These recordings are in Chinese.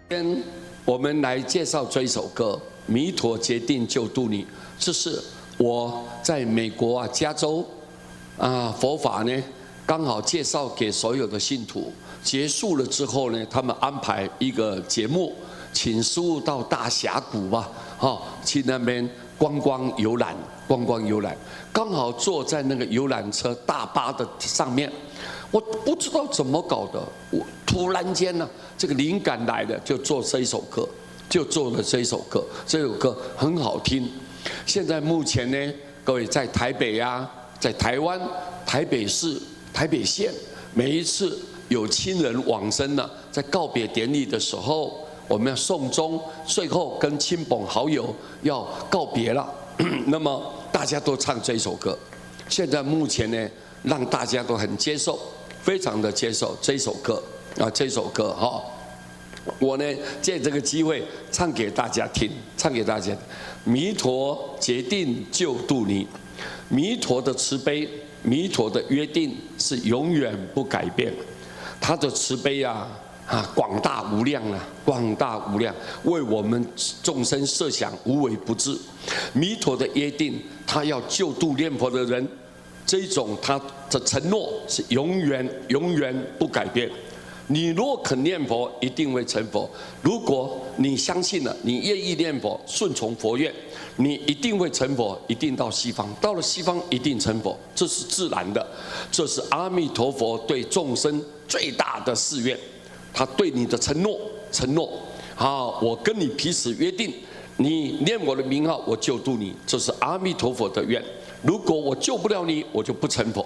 今天我们来介绍这一首歌《弥陀决定救度你》，这是我在美国加州佛法呢刚好介绍给所有的信徒。结束了之后呢，他们安排一个节目，请师父到大峡谷吧，去那边观光游览。刚好坐在那个游览车大巴的上面，我不知道怎么搞的，我突然间呢，这个灵感来了，就做这一首歌，就做了这一首歌。这首歌很好听。现在目前呢，各位在台北在台湾台北市台北县，每一次有亲人往生了，在告别典礼的时候，我们要送终，最后跟亲朋好友要告别了，那么大家都唱这首歌。现在目前呢，让大家都很接受，非常的接受这首歌这首歌我呢借这个机会唱给大家听，弥陀决定救度你。弥陀的慈悲，弥陀的约定是永远不改变。他的慈悲广大无量广大无量，为我们众生设想无微不至。弥陀的约定，他要救度念佛的人，这一种他的承诺是永远不改变。你若肯念佛，一定会成佛。如果你相信了，你愿意念佛，顺从佛愿，你一定会成佛，一定到西方。到了西方，一定成佛，这是自然的。这是阿弥陀佛对众生最大的誓愿，他对你的承诺。我跟你彼此约定，你念我的名号，我救度你，这是阿弥陀佛的愿。如果我救不了你，我就不成佛。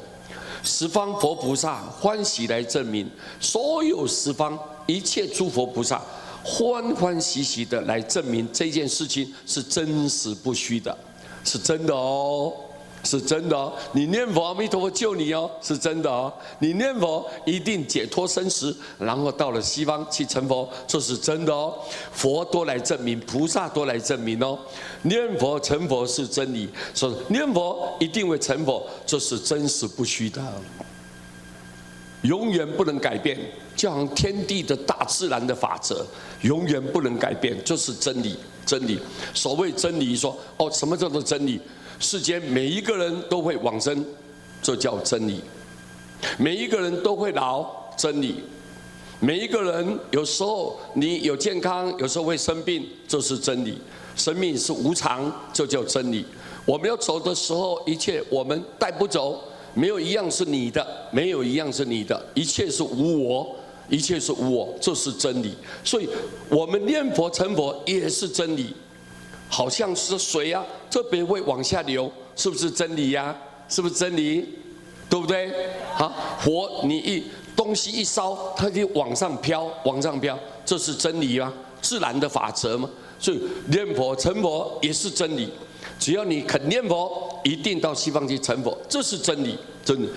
十方佛菩萨欢喜来证明，所有十方一切诸佛菩萨欢欢喜喜的来证明这件事情是真实不虚的，是真的哦，是真的哦。你念佛，阿弥陀佛救你哦，是真的哦。你念佛一定解脱生死，然后到了西方去成佛，这是真的哦。佛都来证明，菩萨都来证明哦。念佛成佛是真理，所以念佛一定会成佛，这是真实不虚的，永远不能改变。就好像天地的大自然的法则，永远不能改变，就是真理。所谓真理，说什么叫做真理？世间每一个人都会往生，这叫真理；每一个人都会老，真理；每一个人有时候你有健康，有时候会生病，这是真理。生命是无常，这叫真理。我们要走的时候，一切我们带不走，没有一样是你的，没有一样是你的，一切是无我，一切是无我，这是真理。所以我们念佛成佛也是真理。好像是水特别会往下流，是不是真理是不是真理？对不对？火你东西一烧，它就往上飘，这是真理吗？自然的法则吗？所以念佛成佛也是真理。只要你肯念佛，一定到西方去成佛，这是真理。真的，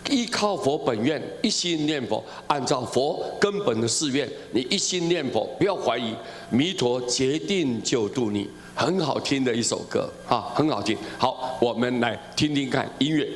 依靠佛本愿，一心念佛，按照佛根本的誓愿，你一心念佛，不要怀疑，弥陀决定救度你。很好听的一首歌很好听。好，我们来听听看音乐。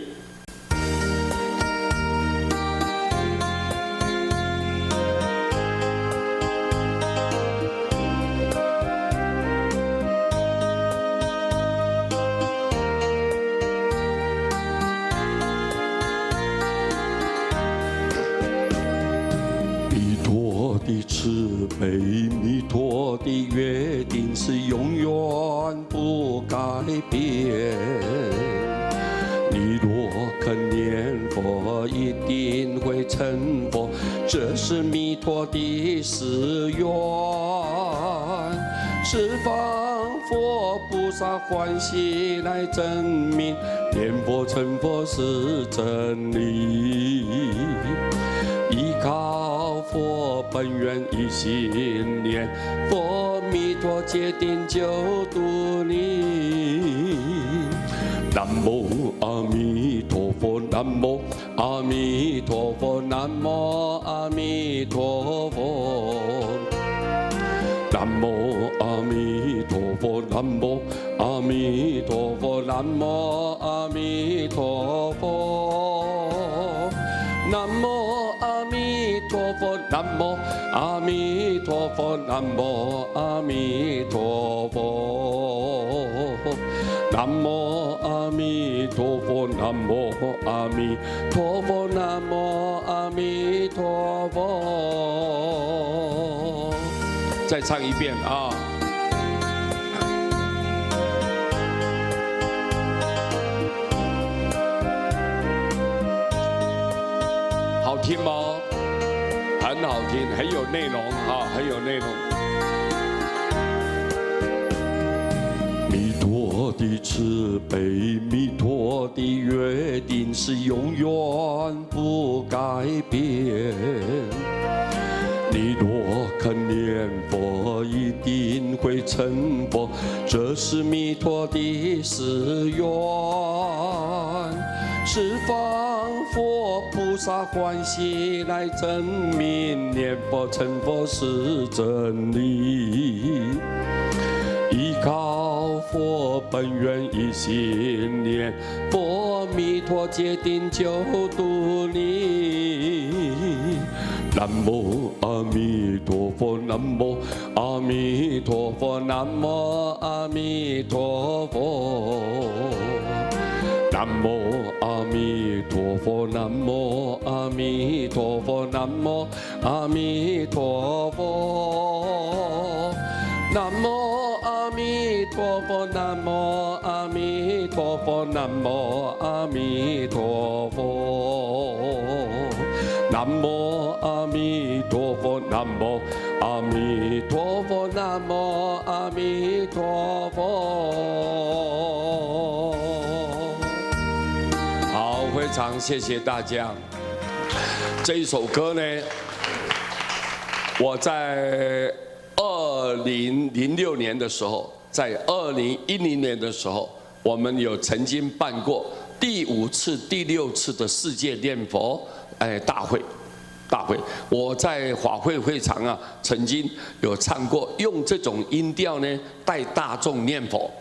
弥陀的慈悲，弥陀的约定是永远不改变。你若肯念佛，一定会成佛，这是弥陀的誓愿。十方佛菩萨欢喜来证明，念佛成佛是真理。依靠佛本愿一心念，佛弥陀决定救度你。南无阿弥陀佛，南无阿弥陀佛，南无阿弥陀佛。南无阿弥陀佛，南无阿弥陀佛，南无阿弥陀佛。南无阿弥陀佛，南无阿弥陀佛，南无阿弥陀佛，南无阿弥陀佛，南无阿弥陀佛，南无阿弥陀佛。再唱一遍啊！好听吗？很好听，很有内容啊，很有内容。弥陀的慈悲，弥陀的约定是永远不改变。你若肯念佛，一定会成佛，这是弥陀的誓愿。十方佛菩萨欢喜来证明念佛成佛是真理。依靠佛本愿一心念，佛弥陀决定救度你。南无阿弥陀佛，南无阿弥陀佛，南无阿弥陀佛，南无阿弥陀佛，南无阿弥陀佛，南无阿弥陀佛，南无阿弥陀佛，南无阿弥陀佛，南无阿弥陀佛，南无阿弥陀佛，南无阿弥陀佛，南无阿弥陀佛。好，非常谢谢大家。这一首歌呢，我在2006年的时候，在2010年的时候，我们有曾经办过第5次、第6次的世界念佛大会。我在法会会场啊，曾经有唱过，用这种音调呢带大众念佛。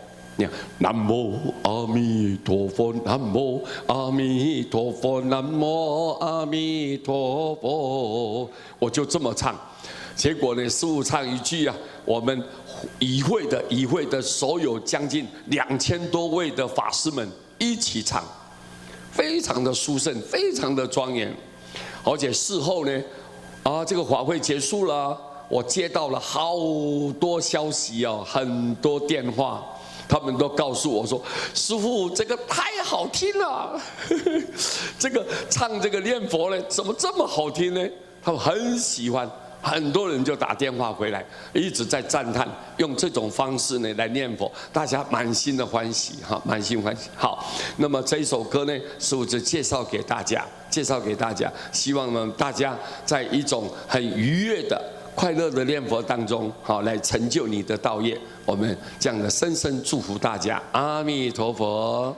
南无阿弥陀佛，南无阿弥陀佛，南无阿弥陀佛，我就这么唱。结果呢，师父唱一句啊，我们与会的所有将近2000多位的法师们一起唱，非常的殊胜，非常的庄严。而且事后呢，这个法会结束了，我接到了好多消息啊，很多电话，他们都告诉我说：“师父，这个太好听了，这个唱这个念佛呢，怎么这么好听呢？”他们很喜欢。很多人就打电话回来，一直在赞叹，用这种方式呢来念佛，大家满心的欢喜哈，满心欢喜。好，那么这一首歌呢，师父就介绍给大家，希望呢大家在一种很愉悦的、快乐的念佛当中，好来成就你的道业。我们这样的深深祝福大家，阿弥陀佛。